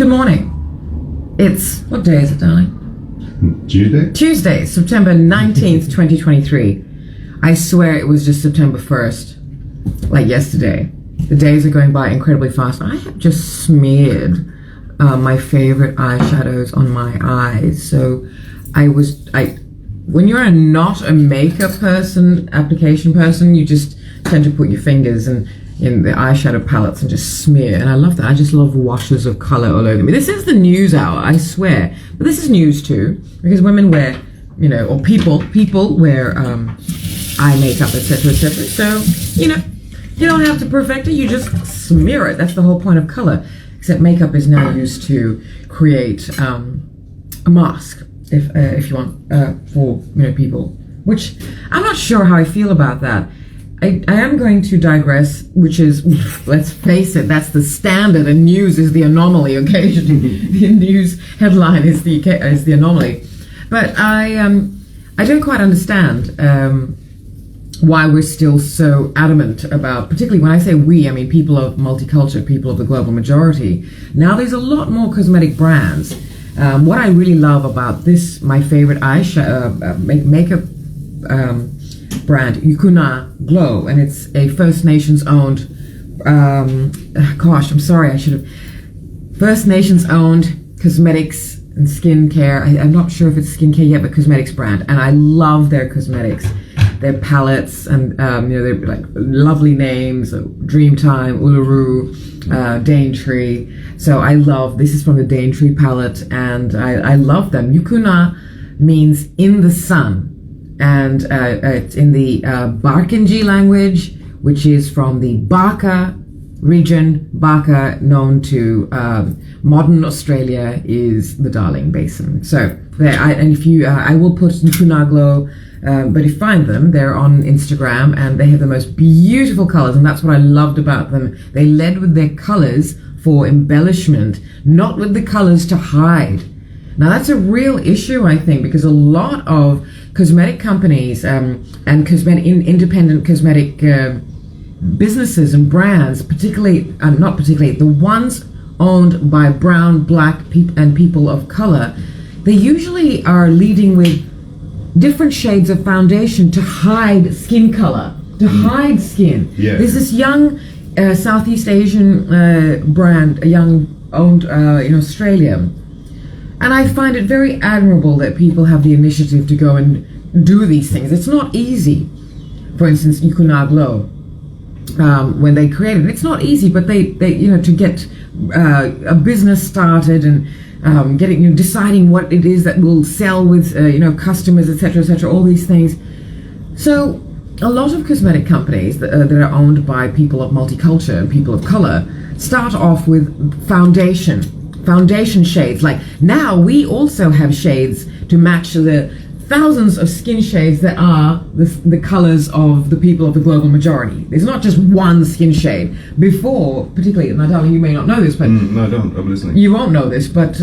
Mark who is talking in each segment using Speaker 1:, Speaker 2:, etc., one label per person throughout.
Speaker 1: Good morning. It's, what day is it, darling? Tuesday, September 19th, 2023. I swear it was just September 1st, like yesterday. The days are going by incredibly fast. I have just smeared my favorite eyeshadows on my eyes. So when you're not a makeup person, application person, you just tend to put your fingers in the eyeshadow palettes and just smear. And I love that. I just love washes of color all over me. This is the news hour, I swear. But this is news too, because women wear, or people wear eye makeup, etc., etc. So, you don't have to perfect it. You just smear it. That's the whole point of color. Except makeup is now used to create a mask, if you want, for people. Which I'm not sure how I feel about that. I am going to digress, which is, let's face it, that's the standard, and news is the anomaly occasionally. The news headline is the anomaly. But I don't quite understand why we're still so adamant about, particularly when I say we, I mean people of multicultural, people of the global majority. Now there's a lot more cosmetic brands. What I really love about this, my favorite eyeshadow makeup brand, Yuku-na Glow, and it's a First Nations owned, First Nations owned cosmetics and skincare. I'm not sure if it's skincare yet, but cosmetics brand, and I love their cosmetics, their palettes, and they're like lovely names: Dreamtime, Uluru, Daintree. So I love. This is from the Daintree palette, and I love them. Yuku-na means in the sun. And it's in the Barkindji language, which is from the Baka region. Baka, known to modern Australia, is the Darling Basin. So there, I will put Yuku-na Glow, but if you find them, they're on Instagram, and they have the most beautiful colors, and that's what I loved about them. They led with their colors for embellishment, not with the colors to hide. Now that's a real issue, I think, because a lot of cosmetic companies and independent cosmetic businesses and brands, not particularly, the ones owned by brown, black people of color, they usually are leading with different shades of foundation to hide skin color, to hide skin. Yeah. There's this young Southeast Asian brand, owned in Australia. And I find it very admirable that people have the initiative to go and do these things. It's not easy. For instance, Yuku-na Glow, when they created it, it's not easy, but they to get a business started and deciding what it is that will sell with customers, etc., all these things. So a lot of cosmetic companies that are owned by people of multicultural and people of color start off with foundation shades. Like now we also have shades to match the thousands of skin shades that are the colors of the people of the global majority. There's not just one skin shade. Before, particularly, Natalia, you may not know this, but
Speaker 2: no, I don't. I'm listening.
Speaker 1: You won't know this, but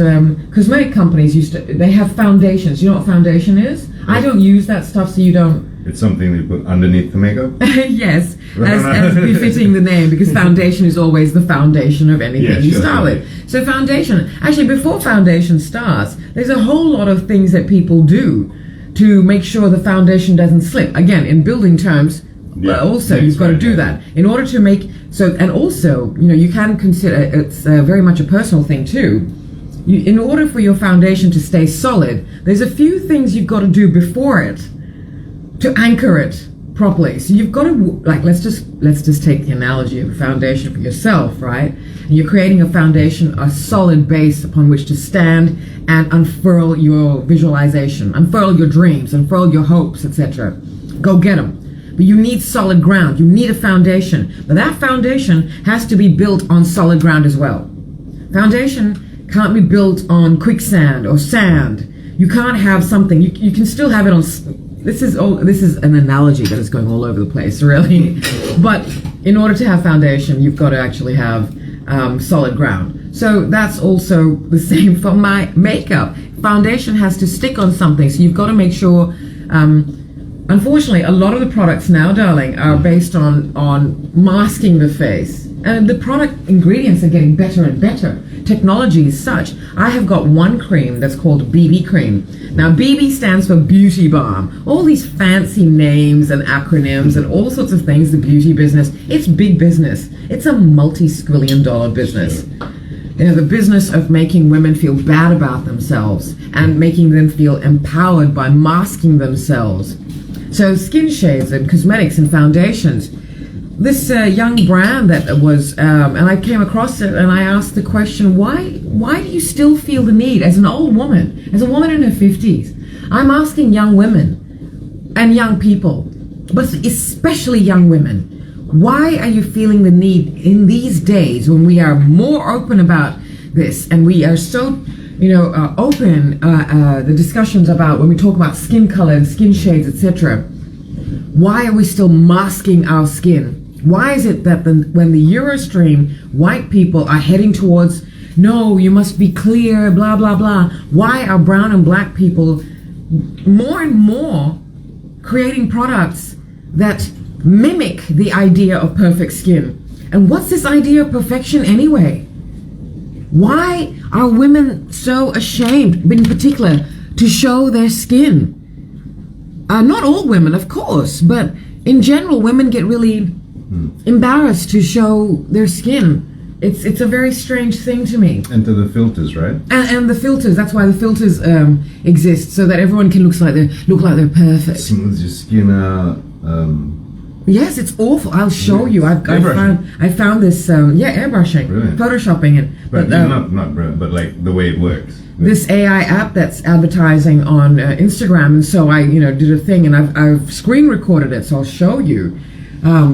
Speaker 1: cosmetic companies they have foundations. You know what foundation is? I don't use that stuff, so you don't.
Speaker 2: It's something you put underneath the makeup?
Speaker 1: Yes, as befitting the name, because foundation is always the foundation of anything you start with. So foundation, actually before foundation starts, there's a whole lot of things that people do to make sure the foundation doesn't slip. Again, in building terms, you've got to do that. In order to make, and also, you can consider, it's very much a personal thing too. In order for your foundation to stay solid, there's a few things you've got to do before it to anchor it properly. So you've got to, let's just take the analogy of a foundation for yourself, right? And you're creating a foundation, a solid base upon which to stand and unfurl your visualization, unfurl your dreams, unfurl your hopes, etc. Go get them. But you need solid ground. You need a foundation. But that foundation has to be built on solid ground as well. Foundation can't be built on quicksand or sand. You can't have something. You can still have it on. This is an analogy that is going all over the place, really. But in order to have foundation, you've got to actually have solid ground. So that's also the same for my makeup. Foundation has to stick on something, so you've got to make sure. Unfortunately, a lot of the products now, darling, are based on masking the face. And the product ingredients are getting better and better. Technology is such. I have got one cream that's called BB cream. Now, BB stands for beauty balm. All these fancy names and acronyms and all sorts of things, the beauty business. It's big business. It's a multi-squillion dollar business. You know, the business of making women feel bad about themselves and making them feel empowered by masking themselves. So skin shades and cosmetics and foundations. This young brand that was, and I came across it and I asked the question, why do you still feel the need as an old woman, as a woman in her 50s? I'm asking young women and young people, but especially young women, why are you feeling the need in these days when we are more open about this and we are so, open, the discussions about when we talk about skin color and skin shades, etc. Why are we still masking our skin? Why is it that when the Eurostream white people are heading towards, no, you must be clear, blah, blah, blah, why are brown and black people more and more creating products that mimic the idea of perfect skin? And what's this idea of perfection anyway? Why are women so ashamed, in particular, to show their skin? Not all women, of course, but in general, women get really embarrassed to show their skin. It's a very strange thing to me.
Speaker 2: And to the filters, right?
Speaker 1: And the filters. That's why the filters exist, so that everyone can look like they're perfect.
Speaker 2: Smooths your skin out.
Speaker 1: Yes, it's awful. I'll show you. I found this. Airbrushing,
Speaker 2: Brilliant.
Speaker 1: Photoshopping it.
Speaker 2: But not brilliant, but like the way it works.
Speaker 1: This AI app that's advertising on Instagram, and so I did a thing, and I've screen recorded it, so I'll show you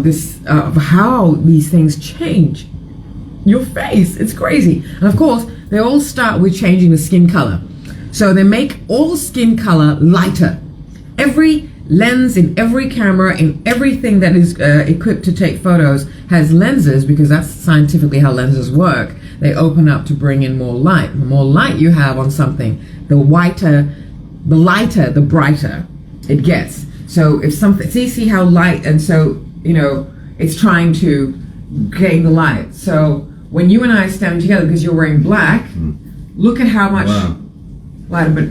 Speaker 1: this how these things change your face. It's crazy. And of course, they all start with changing the skin color. So they make all skin color lighter. Every lens in every camera, in everything that is equipped to take photos, has lenses, because that's scientifically how lenses work. They open up to bring in more light. The more light you have on something, the lighter, the brighter it gets. So if something, see how light, and so it's trying to gain the light. So when you and I stand together, because you're wearing black, look at how much lighter, but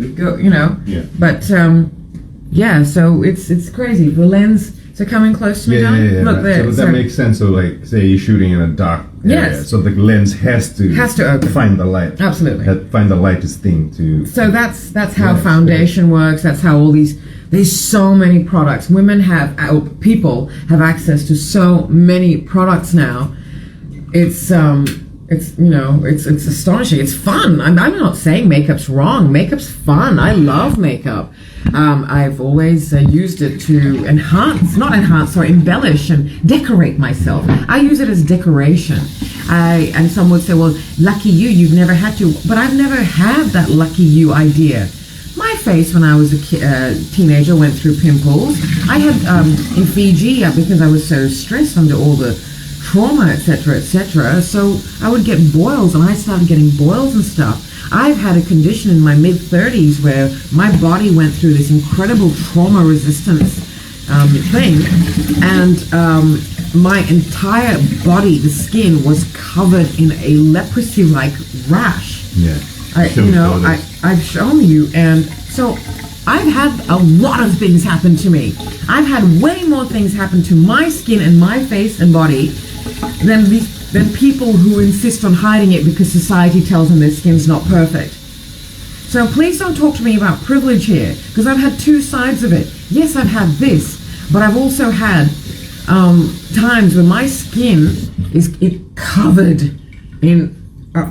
Speaker 2: Yeah.
Speaker 1: But so it's crazy. The lens. So coming close to me now.
Speaker 2: Yeah.
Speaker 1: Look there.
Speaker 2: So that makes sense. So like, say you're shooting in a dark area,
Speaker 1: Yes.
Speaker 2: so the lens has to
Speaker 1: open.
Speaker 2: find the light.
Speaker 1: Absolutely.
Speaker 2: Find the lightest thing to.
Speaker 1: So that's how
Speaker 2: Yes,
Speaker 1: foundation works. That's how all there's so many products. Women people have access to so many products now. It's astonishing. It's fun. I'm not saying makeup's wrong. Makeup's fun. I love makeup. I've always used it to embellish and decorate myself. I use it as decoration. And some would say, well, lucky you've never had to. But I've never had that lucky you idea. My face, when I was a teenager, went through pimples. I had in Fiji, because I was so stressed under all the trauma, etc., so I would get boils, and I started getting boils and stuff. I've had a condition in my mid-30s where my body went through this incredible trauma resistance thing, and my entire body, the skin, was covered in a leprosy-like rash.
Speaker 2: Yeah.
Speaker 1: I've shown you, and so I've had a lot of things happen to me. I've had way more things happen to my skin and my face and body than people who insist on hiding it because society tells them their skin's not perfect. So please don't talk to me about privilege here, because I've had two sides of it. Yes, I've had this, but I've also had times when my skin is covered in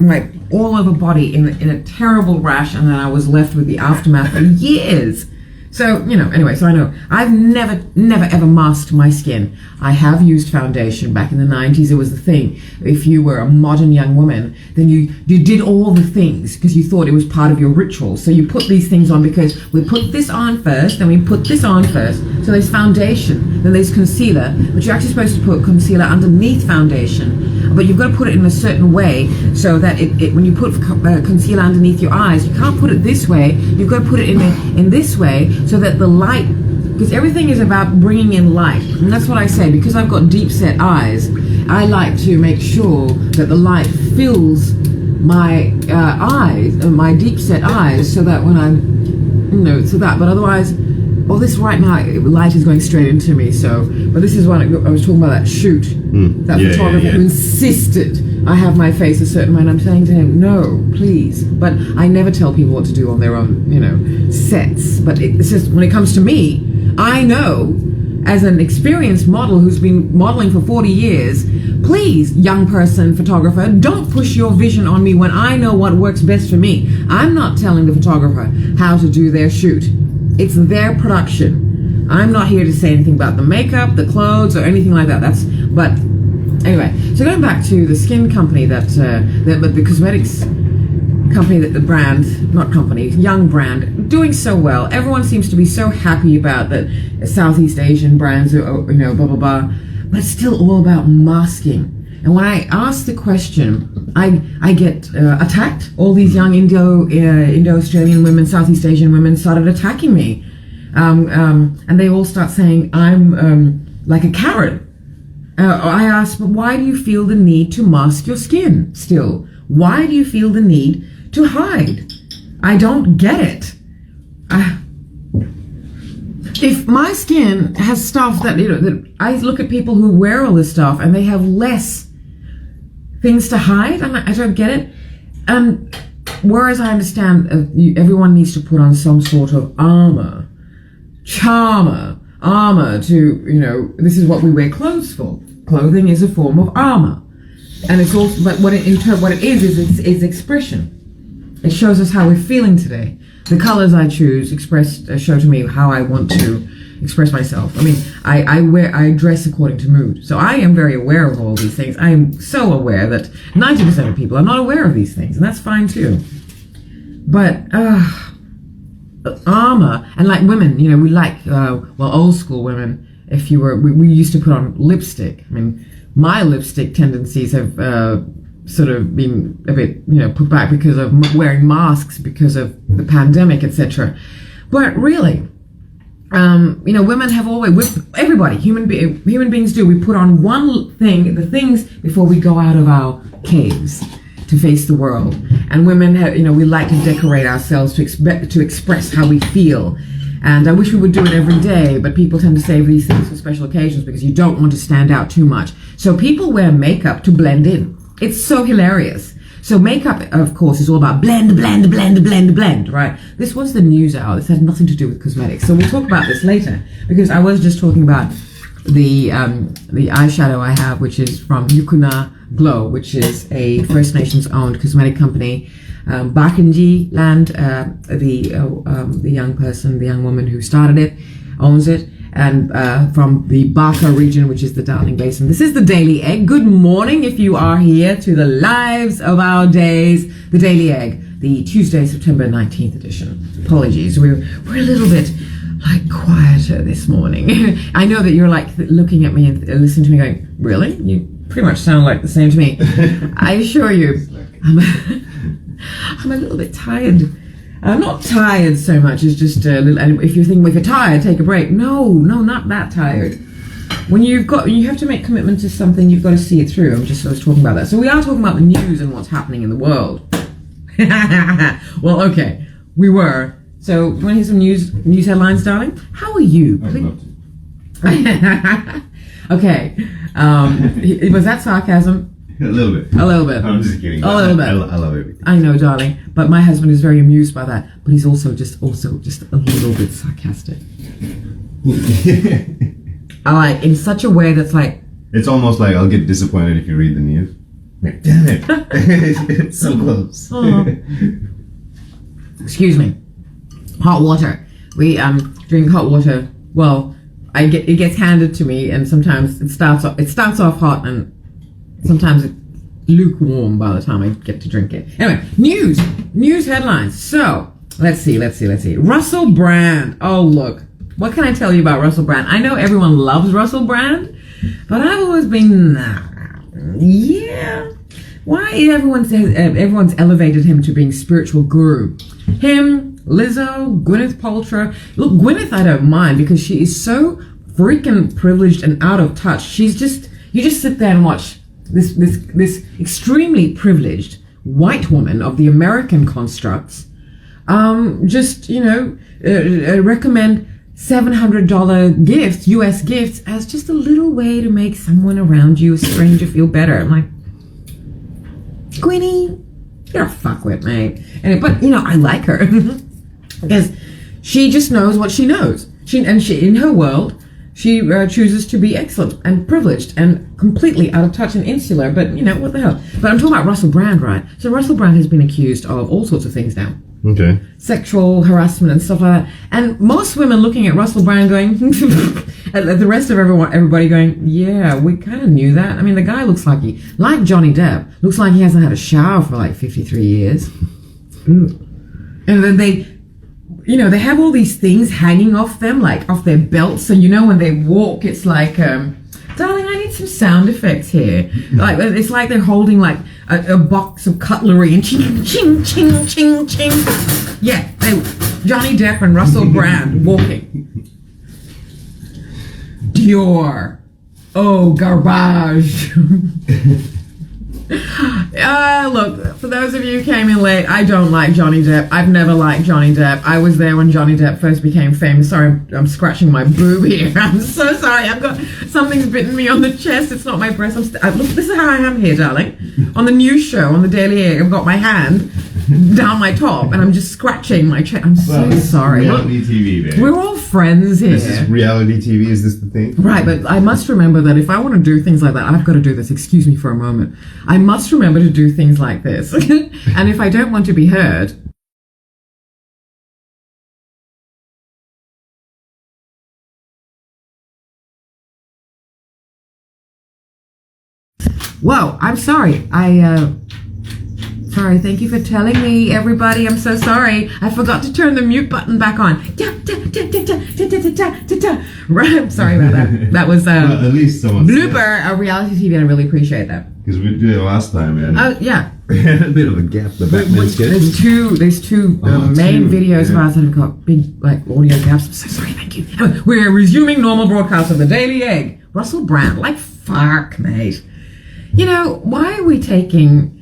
Speaker 1: my all over body in a terrible rash, and then I was left with the aftermath for years. So, anyway, so I know I've never ever masked my skin. I have used foundation. Back in the 90s, it was the thing. If you were a modern young woman, then you did all the things because you thought it was part of your ritual. So you put these things on because we put this on first, then we put this on first. So there's foundation, then there's concealer, but you're actually supposed to put concealer underneath foundation. But you've got to put it in a certain way so that when you put concealer underneath your eyes, you can't put it this way. You've got to put it in this way so that the light, because everything is about bringing in light. And that's what I say, because I've got deep set eyes I like to make sure that the light fills my eyes, my deep set eyes, so that when I'm, but otherwise, well, this right now, light is going straight into me, but this is when I was talking about that shoot, that photographer who insisted I have my face a certain way, and I'm saying to him, no, please, but I never tell people what to do on their own, sets, but it's just, when it comes to me, I know, as an experienced model who's been modeling for 40 years, please, young person, photographer, don't push your vision on me when I know what works best for me. I'm not telling the photographer how to do their shoot. It's their production. I'm not here to say anything about the makeup, the clothes, or anything like that. But anyway, so going back to the skin company but the cosmetics company, that the brand, not company, young brand, doing so well. Everyone seems to be so happy about that Southeast Asian brands, blah, blah, blah. But it's still all about masking. And when I ask the question, I get attacked. All these young Indo-Australian women, Southeast Asian women started attacking me. And they all start saying, I'm like a carrot. I ask, but why do you feel the need to mask your skin still? Why do you feel the need to hide? I don't get it. If my skin has stuff that, that I look at people who wear all this stuff and they have less things to hide, I don't get it. Whereas I understand everyone needs to put on some sort of armor to, this is what we wear clothes for. Clothing is a form of armor. And it's also, but what it is expression. It shows us how we're feeling today. The colors I choose show to me how I want to express myself. I mean, I dress according to mood. So I am very aware of all these things. I am so aware that 90% of people are not aware of these things, and that's fine too. But armor, and like women, we like old school women. If you were, we used to put on lipstick. I mean, my lipstick tendencies have sort of been a bit, put back because of wearing masks, because of the pandemic, etc. But really, women have always, everybody, human beings do. We put on the things before we go out of our caves to face the world. And women have, we like to decorate ourselves to express how we feel. And I wish we would do it every day, but people tend to save these things for special occasions because you don't want to stand out too much. So people wear makeup to blend in. It's so hilarious. So makeup, of course, is all about blend, right? This was the news hour. This had nothing to do with cosmetics. So we'll talk about this later, because I was just talking about the eyeshadow I have, which is from Yuku-na Glow, which is a First Nations owned cosmetic company. Bakenji land, the young woman who started it, owns it, and from the Baka region, which is the Darling Basin. This is the Daily Egg. Good morning if you are here to the lives of our days, the Daily Egg, the Tuesday, September 19th edition. Apologies, we're a little bit quieter this morning. I know that you're looking at me and listening to me going, really? You pretty much sound like the same to me. I assure you, I'm a little bit tired. I'm not tired so much as just a little. And if you're tired, take a break. No, not that tired. When you have to make commitment to something, you've got to see it through. I was talking about that. So we are talking about the news and what's happening in the world. Well, okay, we were. So do you want to hear some news headlines, darling? How are you?
Speaker 2: I'd love to.
Speaker 1: Okay. Was that sarcasm?
Speaker 2: A little bit. I'm just kidding.
Speaker 1: A little bit.
Speaker 2: I love everything.
Speaker 1: I know, darling. But my husband is very amused by that. But he's also just a little bit sarcastic. In such a way that's like...
Speaker 2: It's almost like I'll get disappointed if you read the news. Like, damn it. It's so close.
Speaker 1: Excuse me. Hot water. We drink hot water. Well, it gets handed to me, and sometimes it starts off hot, and sometimes it's lukewarm by the time I get to drink it. Anyway, news headlines. So let's see. Russell Brand. Oh, look. What can I tell you about Russell Brand? I know everyone loves Russell Brand, but I've always been, yeah. Why everyone's elevated him to being spiritual guru? Him, Lizzo, Gwyneth Paltrow. Look, Gwyneth I don't mind because she is so freaking privileged and out of touch. She's just, You just sit there and watch this extremely privileged white woman of the American constructs, just recommend $700 gifts, US gifts, as just a little way to make someone around you, a stranger, feel better. I'm like, Queenie, you're a fuckwit, mate. But I like her because she just knows what she knows. She in her world, she chooses to be excellent and privileged and completely out of touch and insular. But what the hell? But I'm talking about Russell Brand, right? So Russell Brand has been accused of all sorts of things now.
Speaker 2: Okay.
Speaker 1: Sexual harassment and stuff like that. And most women looking at Russell Brand going, at the rest of everybody going, yeah, we kind of knew that. I mean, the guy looks like Johnny Depp, looks like he hasn't had a shower for like 53 years. And then they have all these things hanging off them, like off their belts. So when they walk, it's like, darling, I need some sound effects here. Like it's like they're holding like a box of cutlery and ching, ching, ching, ching, ching. Yeah, Johnny Depp and Russell Brand walking. Dior. Oh, garbage. Look, for those of you who came in late, I don't like Johnny Depp. I've never liked Johnny Depp. I was there when Johnny Depp first became famous. Sorry, I'm scratching my boob here. I'm so sorry. Something's bitten me on the chest. It's not my breast. Look, this is how I am here, darling. On the news show, on the Daily Egg, I've got my hand down my top and I'm just scratching my chest. I'm so sorry.
Speaker 2: Reality TV, babe.
Speaker 1: We're all friends here.
Speaker 2: This is reality TV. Is this the thing?
Speaker 1: Right, but I must remember that if I want to do things like that, I've got to do this. Excuse me for a moment. I must remember to do things like this. And if I don't want to be heard, whoa, I'm sorry. Sorry, thank you for telling me, everybody. I'm so sorry. I forgot to turn the mute button back on. Right, I'm sorry about that. That was
Speaker 2: well, at least someone
Speaker 1: blooper, a reality TV, and I really appreciate that.
Speaker 2: Because we did it last time, man.
Speaker 1: Oh, yeah.
Speaker 2: We had a bit of a gap. The Batman sketch.
Speaker 1: There's two main videos of ours that have got big audio gaps. I'm so sorry, thank you. We're resuming normal broadcast of the Daily Egg. Russell Brand, fuck, mate. Why are we taking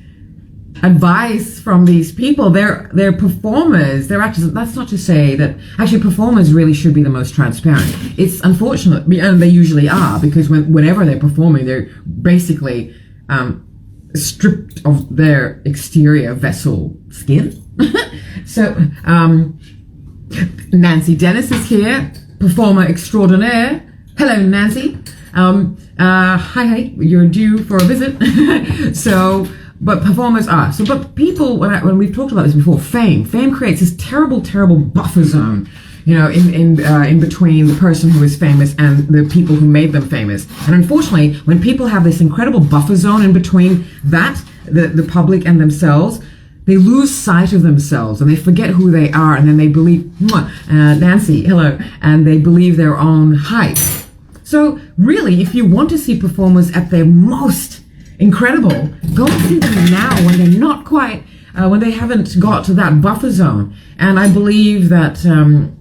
Speaker 1: advice from these people? They're performers, they're actors. That's not to say that actually performers really should be the most transparent. It's unfortunate, and they usually are, because whenever they're performing, they're basically stripped of their exterior vessel skin. So Nancy Dennis is here, performer extraordinaire. Hello, Nancy. Hi, you're due for a visit. But performers are. But people, when we've talked about this before, fame creates this terrible, terrible buffer zone, in between the person who is famous and the people who made them famous. And unfortunately, when people have this incredible buffer zone in between that, the public and themselves, they lose sight of themselves and they forget who they are, and then they believe, Nancy, hello, and they believe their own hype. So really, if you want to see performers at their most incredible, go and see them now when they're not quite, when they haven't got to that buffer zone. And I believe that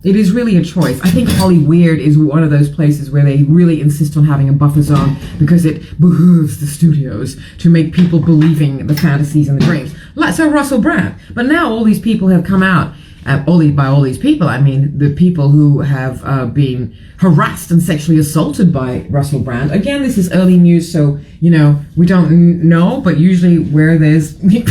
Speaker 1: it is really a choice. I think Hollyweird is one of those places where they really insist on having a buffer zone because it behooves the studios to make people believing the fantasies and the dreams. So Russell Brand. But now all these people have come out. By all these people, I mean the people who have been harassed and sexually assaulted by Russell Brand. Again, this is early news, so we don't know. But usually, where there's garbage,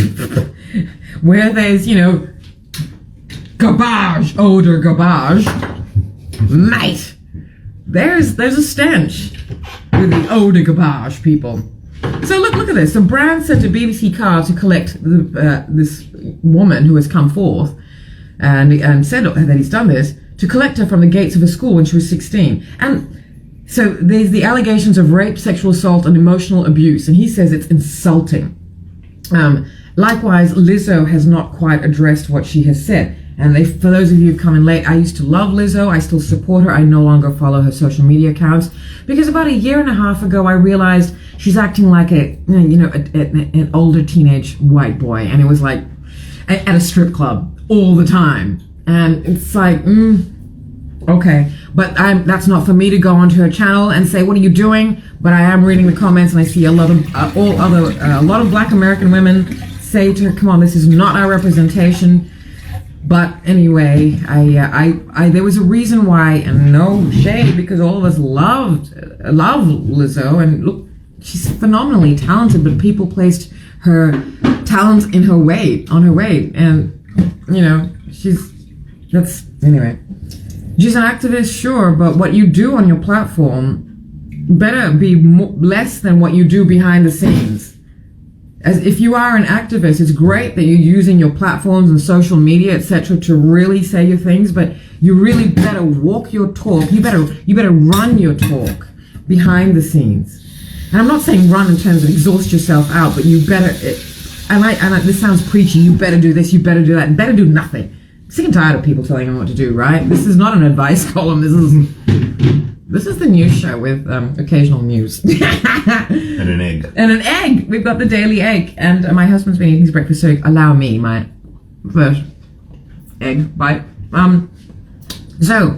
Speaker 1: mate, there's a stench with the eau de garbage people. So look at this. So Brand sent a BBC car to collect this woman who has come forth. And said that he's done this to collect her from the gates of a school when she was 16. And so there's the allegations of rape, sexual assault, and emotional abuse, and he says it's insulting. Likewise, Lizzo has not quite addressed what she has said. And for those of you who've come in late, I used to love Lizzo. I still support her. I no longer follow her social media accounts because about a year and a half ago, I realized she's acting like an older teenage white boy, and it was like at a strip club all the time, and it's like, okay, but that's not for me to go onto her channel and say, what are you doing? But I am reading the comments, and I see a lot of a lot of Black American women say to her, "Come on, this is not our representation." But anyway, I there was a reason why, and no shade, because all of us love Lizzo, and look, she's phenomenally talented. But people placed her talent on her way, and anyway. She's an activist, sure, but what you do on your platform better be less than what you do behind the scenes. As if you are an activist, it's great that you're using your platforms and social media, etc., to really say your things, but you really better walk your talk. You better run your talk behind the scenes. And I'm not saying run in terms of exhaust yourself out, but you better. This sounds preachy. You better do this. You better do that. And better do nothing. Sick and tired of people telling them what to do, right? This is not an advice column. This is the news show with occasional news.
Speaker 2: And an egg.
Speaker 1: And an egg. We've got the daily egg. And my husband's been eating his breakfast, so allow me my first egg bite. So,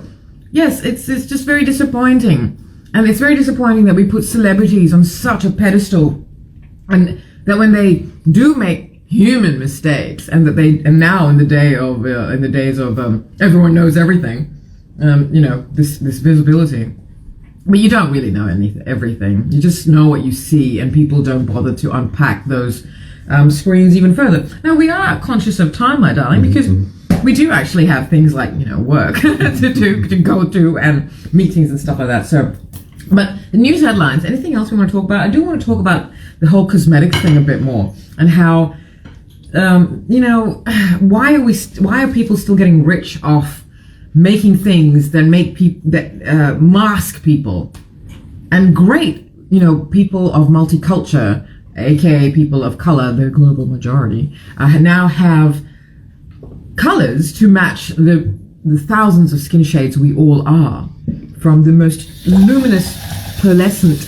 Speaker 1: yes, it's just very disappointing. And it's very disappointing that we put celebrities on such a pedestal, and that when they do make human mistakes, and now in the days of everyone knows everything, this visibility, but you don't really know everything. You just know what you see, and people don't bother to unpack those screens even further. Now, we are conscious of time, my darling, because we do actually have things like work to go to, and meetings and stuff like that. So, but the news headlines. Anything else we want to talk about? I do want to talk about the whole cosmetics thing a bit more, and how. Why are people still getting rich off making things that mask people? And great, people of multicultural, aka people of color, the global majority, now have colors to match the thousands of skin shades we all are, from the most luminous, pearlescent,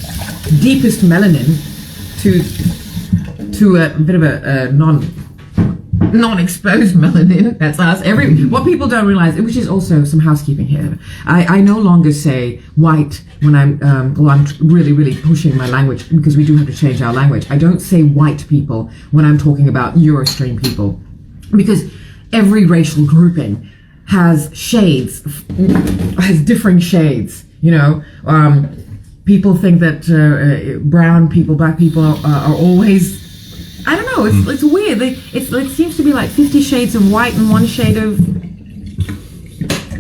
Speaker 1: deepest melanin to a bit of a non-exposed melanin. That's us. What people don't realize, which is also some housekeeping here, I no longer say white when I'm really, really pushing my language, because we do have to change our language. I don't say white people when I'm talking about Eurostream people, because every racial grouping has shades, has differing shades. People think that brown people, black people are always. I don't know. It's weird. It seems to be like 50 shades of white and 1 shade of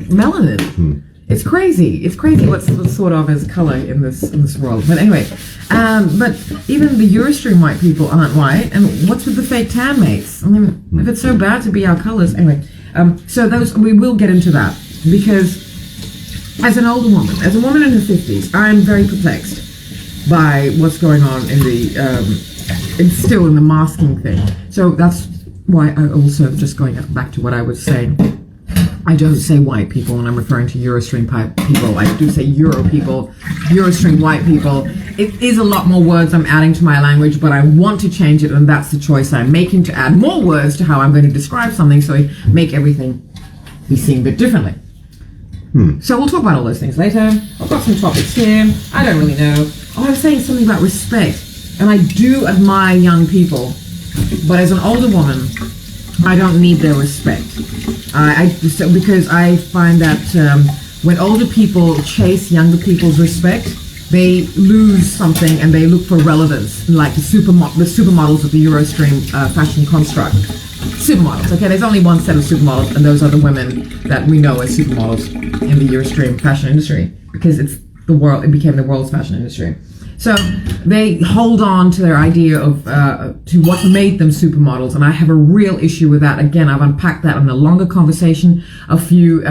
Speaker 1: melanin. It's crazy. It's crazy what's sort of as color in this world. But anyway, but even the Eurostream white people aren't white. And what's with the fake tan mates? I mean, if it's so bad to be our colors, anyway. So we will get into that, because as an older woman, as a woman in her 50s, I'm very perplexed by what's going on in it's still in the masking thing. So that's why I also, just going back to what I was saying, I don't say white people when I'm referring to Eurostream people. I do say Euro people, Eurostream white people. It is a lot more words I'm adding to my language, but I want to change it, and that's the choice I'm making, to add more words to how I'm going to describe something, so I make everything be seen a bit differently. So we'll talk about all those things later. I've got some topics here. I don't really know. I was saying something about respect. And I do admire young people, but as an older woman, I don't need their respect. Because I find that when older people chase younger people's respect, they lose something, and they look for relevance, like the supermodels of the Eurostream fashion construct. Supermodels, okay? There's only one set of supermodels, and those are the women that we know as supermodels in the Eurostream fashion industry, because it became the world's fashion industry. So they hold on to their idea of to what made them supermodels, and I have a real issue with that. Again, I've unpacked that in a longer conversation a few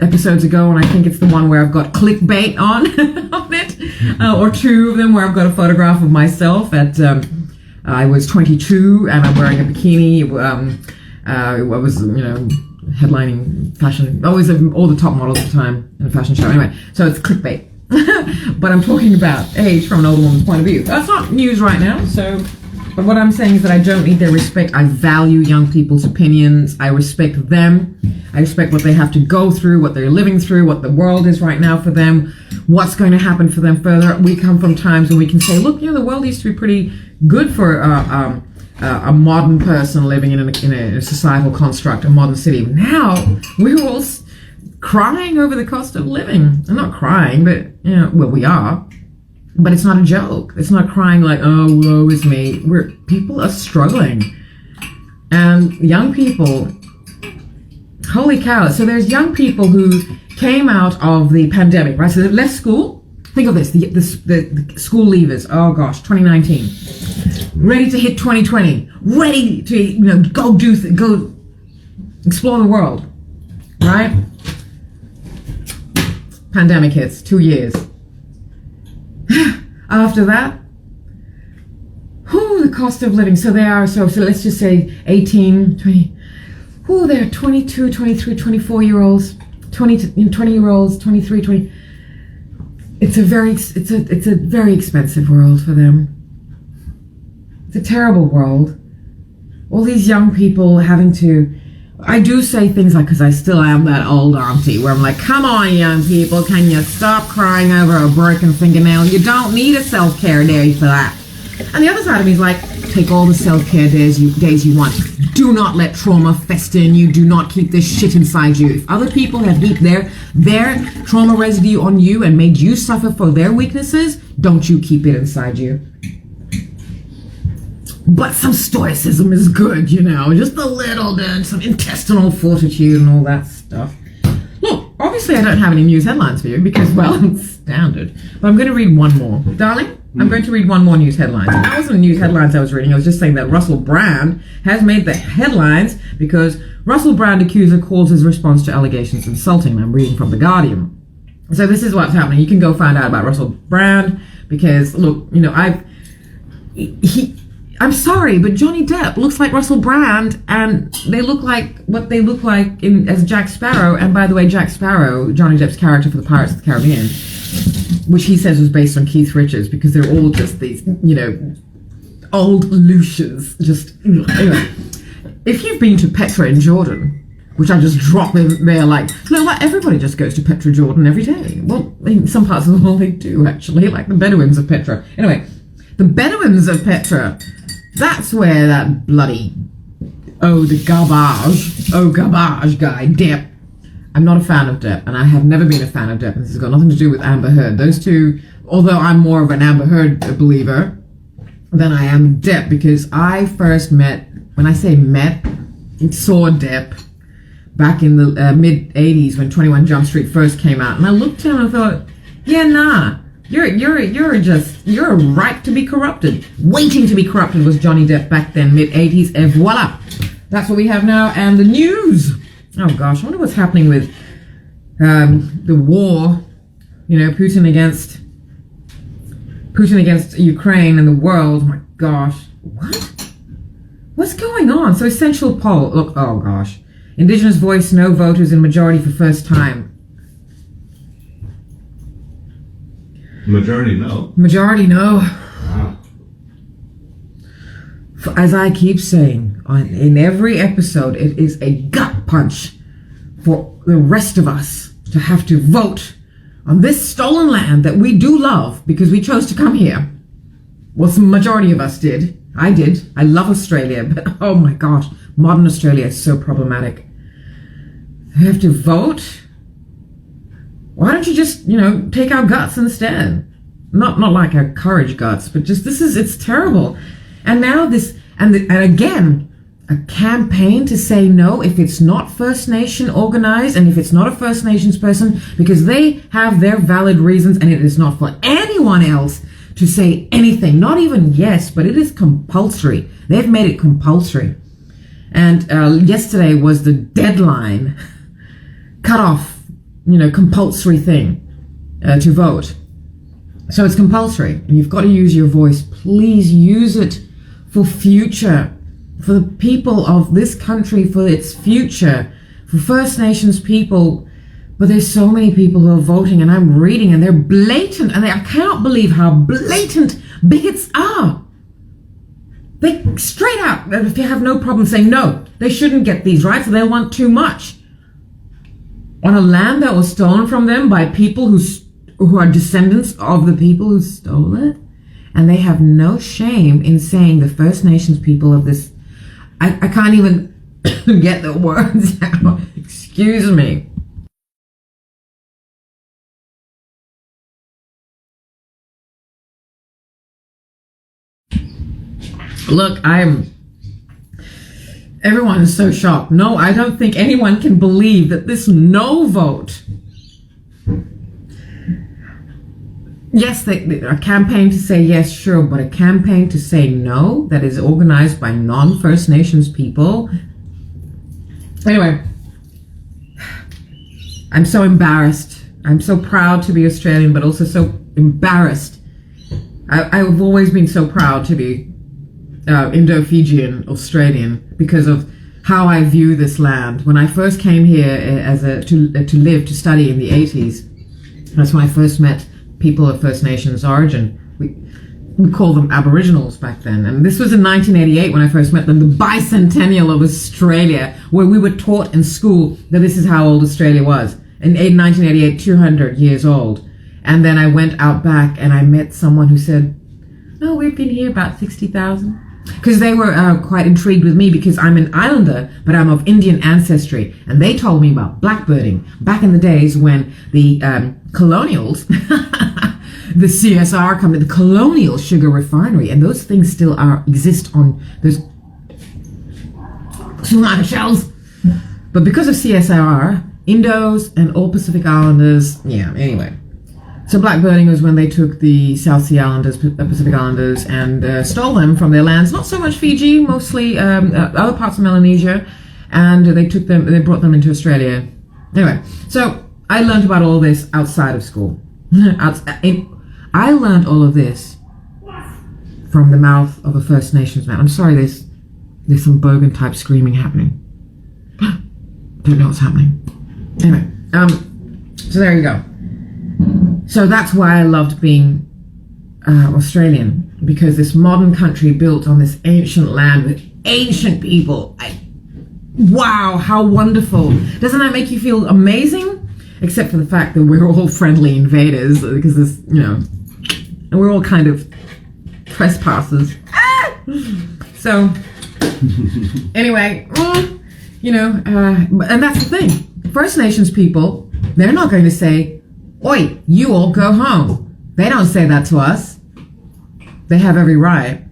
Speaker 1: episodes ago, and I think it's the one where I've got clickbait on it, or 2 of them where I've got a photograph of myself at I was 22 and I'm wearing a bikini. I was headlining fashion, always all the top models at the time in a fashion show. Anyway, so it's clickbait. But I'm talking about age from an older woman's point of view. That's not news right now, so But what I'm saying is that I don't need their respect. I value young people's opinions. I respect them. I respect what they have to go through, what they're living through, what the world is right now for them, what's going to happen for them further. We come from times when we can say, look, the world used to be pretty good for a modern person living in a societal construct, a modern city. Now, we're all crying over the cost of living. I'm not crying, but, well, we are. But it's not a joke. It's not crying like, oh, woe is me. People are struggling. And young people, holy cow. So there's young people who came out of the pandemic, right? So they left school. Think of this, the school leavers. Oh gosh, 2019. Ready to hit 2020. Ready to, go explore the world, right? Pandemic hits, 2 years. After that, the cost of living. So they are, so let's just say 18, 20, they're 22, 23, 24-year-olds, 20-year-olds, 23, 20. It's a very expensive world for them. It's a terrible world. All these young people having to, I do say things like, because I still am that old auntie, where I'm like, come on, young people, can you stop crying over a broken fingernail? You don't need a self-care day for that. And the other side of me is like, take all the self-care days you want. Do not let trauma fester in you. Do not keep this shit inside you. If other people have heaped their trauma residue on you and made you suffer for their weaknesses, don't you keep it inside you. But some stoicism is good, just a little bit, some intestinal fortitude and all that stuff. Look, obviously I don't have any news headlines for you because, well, it's standard. But I'm going to read one more. Darling, I'm going to read one more news headline. That wasn't news headlines I was reading. I was just saying that Russell Brand has made the headlines because Russell Brand accuser calls his response to allegations insulting. I'm reading from The Guardian. So this is what's happening. You can go find out about Russell Brand because, look, I'm sorry, but Johnny Depp looks like Russell Brand, and they look like what they look like as Jack Sparrow. And by the way, Jack Sparrow, Johnny Depp's character for the Pirates of the Caribbean, which he says was based on Keith Richards, because they're all just these, old Lucians. Just, anyway. If you've been to Petra in Jordan, which I just drop in there like, everybody just goes to Petra, Jordan every day. Well, in some parts of the world they do, actually, like the Bedouins of Petra. Anyway, the Bedouins of Petra, that's where that bloody, the garbage guy, Depp. I'm not a fan of Depp, and I have never been a fan of Depp, and this has got nothing to do with Amber Heard. Those two, although I'm more of an Amber Heard believer than I am Depp, because I first saw Depp back in the mid-'80s when 21 Jump Street first came out, and I looked at him and I thought, you're ripe to be corrupted. Waiting to be corrupted was Johnny Depp back then, mid-'80s, and voila. That's what we have now, and the news. Oh gosh, I wonder what's happening with the war, Putin against Ukraine and the world. Oh my gosh, what's going on? So essential poll, look, oh gosh. Indigenous voice, no voters in majority for first time.
Speaker 2: Majority no.
Speaker 1: Wow. As I keep saying in every episode, it is a gut punch for the rest of us to have to vote on this stolen land that we do love because we chose to come here. Well, the majority of us did. I did. I love Australia, but oh my gosh, modern Australia is so problematic. We have to vote. Why don't you just, take our guts instead? Not like our courage guts, but just it's terrible. And now this, and again, a campaign to say no if it's not First Nation organized and if it's not a First Nations person, because they have their valid reasons and it is not for anyone else to say anything, not even yes, but it is compulsory. They've made it compulsory. And yesterday was the deadline, cut off, compulsory thing to vote. So it's compulsory, and you've got to use your voice. Please use it for future, for the people of this country, for its future, for First Nations people. But there's so many people who are voting, and I'm reading, and they're blatant, and I cannot believe how blatant bigots are. They straight up, if you have no problem saying no, they shouldn't get these rights, they want too much. On a land that was stolen from them by people who are descendants of the people who stole it. And they have no shame in saying the First Nations people of this, I can't even get the words out, excuse me. Look, everyone is so shocked. No, I don't think anyone can believe that this no vote. Yes, a campaign to say yes, sure, but a campaign to say no that is organized by non-First Nations people. Anyway, I'm so embarrassed. I'm so proud to be Australian, but also so embarrassed. I've always been so proud to be Indo-Fijian Australian because of how I view this land. When I first came here to study in the 80s, that's when I first met people of First Nations origin. We called them Aboriginals back then. And this was in 1988 when I first met them, the bicentennial of Australia, where we were taught in school that this is how old Australia was. In 1988, 200 years old. And then I went out back and I met someone who said, no, we've been here about 60,000. Because they were quite intrigued with me because I'm an islander, but I'm of Indian ancestry. And they told me about blackbirding back in the days when the colonials, the CSR company, the Colonial Sugar Refinery, and those things still exist on those supermarket shelves. But because of CSR, Indos and all Pacific Islanders, anyway. So blackbirding was when they took the South Sea Islanders, Pacific Islanders, and stole them from their lands. Not so much Fiji, mostly other parts of Melanesia, and they brought them into Australia. Anyway, so I learned about all this outside of school. I learned all of this from the mouth of a First Nations man. I'm sorry, there's some bogan type screaming happening. Don't know what's happening. Anyway, so there you go. So that's why I loved being Australian, because this modern country built on this ancient land with ancient people. Wow, how wonderful. Doesn't that make you feel amazing? Except for the fact that we're all friendly invaders, because this, and we're all kind of trespassers. So, anyway, and that's the thing. First Nations people, they're not going to say, oi, you all go home. They don't say that to us. They have every right.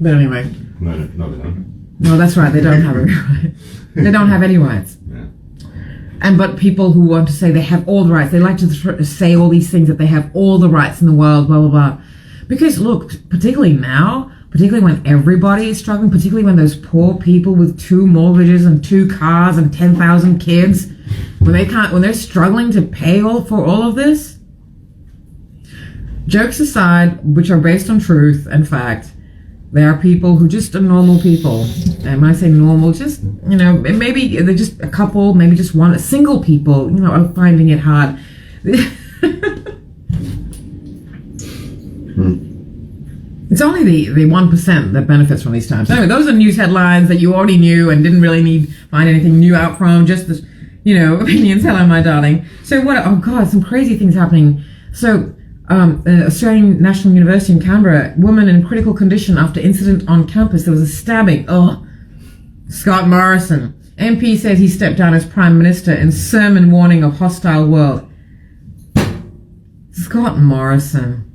Speaker 1: But anyway.
Speaker 2: No, they don't.
Speaker 1: No, that's right. They don't have every right. They don't have any rights. Yeah. But people who want to say they have all the rights, they like to say all these things that they have all the rights in the world, blah, blah, blah. Because look, particularly now, particularly when everybody is struggling, particularly when those poor people with 2 mortgages and 2 cars and 10,000 kids, when they're struggling to pay for all of this. Jokes aside, which are based on truth and fact, there are people who just are normal people. And when I say normal, just, maybe they're just a couple, maybe just one, single people, are finding it hard. It's only the 1% that benefits from these times. Anyway, those are news headlines that you already knew and didn't really find anything new out from. Just this, opinions. Hello, my darling. So oh God, some crazy things happening. So, Australian National University in Canberra, woman in critical condition after incident on campus. There was a stabbing. Oh, Scott Morrison. MP says he stepped down as Prime Minister in sermon warning of hostile world. Scott Morrison.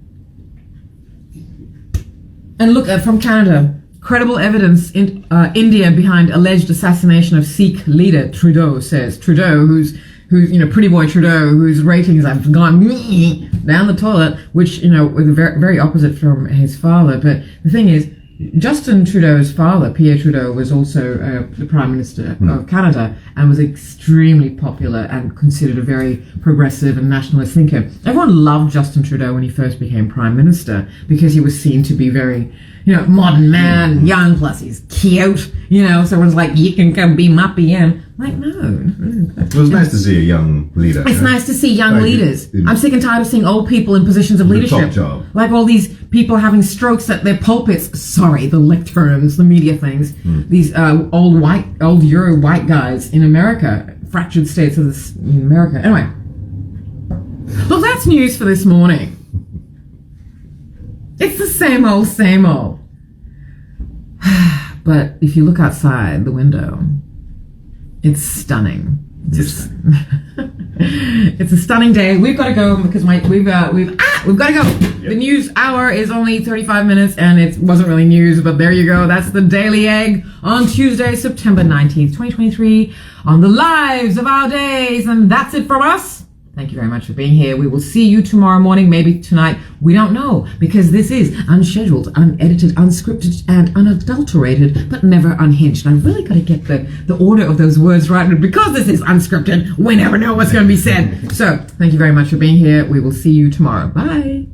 Speaker 1: And look, from Canada, credible evidence in India behind alleged assassination of Sikh leader, Trudeau says. Trudeau, who's pretty boy Trudeau, whose ratings have gone down the toilet, which, was very, very opposite from his father. But the thing is, Justin Trudeau's father, Pierre Trudeau, was also the Prime Minister of Canada and was extremely popular and considered a very progressive and nationalist thinker. Everyone loved Justin Trudeau when he first became Prime Minister because he was seen to be very, modern man, young, plus he's cute, so everyone's like, you can come be my PM. Like, no.
Speaker 2: It was nice to see a young leader.
Speaker 1: It's nice to see young leaders. I'm sick and tired of seeing old people in positions of leadership.
Speaker 2: Top job.
Speaker 1: Like all these people having strokes at their pulpits. Sorry, the lecterns, the media things. These old Euro white guys in America, fractured states of this in America. Anyway, well, that's news for this morning. It's the same old, same old. But if you look outside the window, it's stunning. It's a stunning day. We've got to go because we've got to go. Yep. The news hour is only 35 minutes, and it wasn't really news, but there you go. That's the Daily Egg on Tuesday, September 19th, 2023, on the lives of our days, and that's it from us. Thank you very much for being here. We will see you tomorrow morning, maybe tonight. We don't know, because this is unscheduled, unedited, unscripted, and unadulterated, but never unhinged. And I've really got to get the order of those words right. And because this is unscripted, we never know what's going to be said. So, thank you very much for being here. We will see you tomorrow. Bye.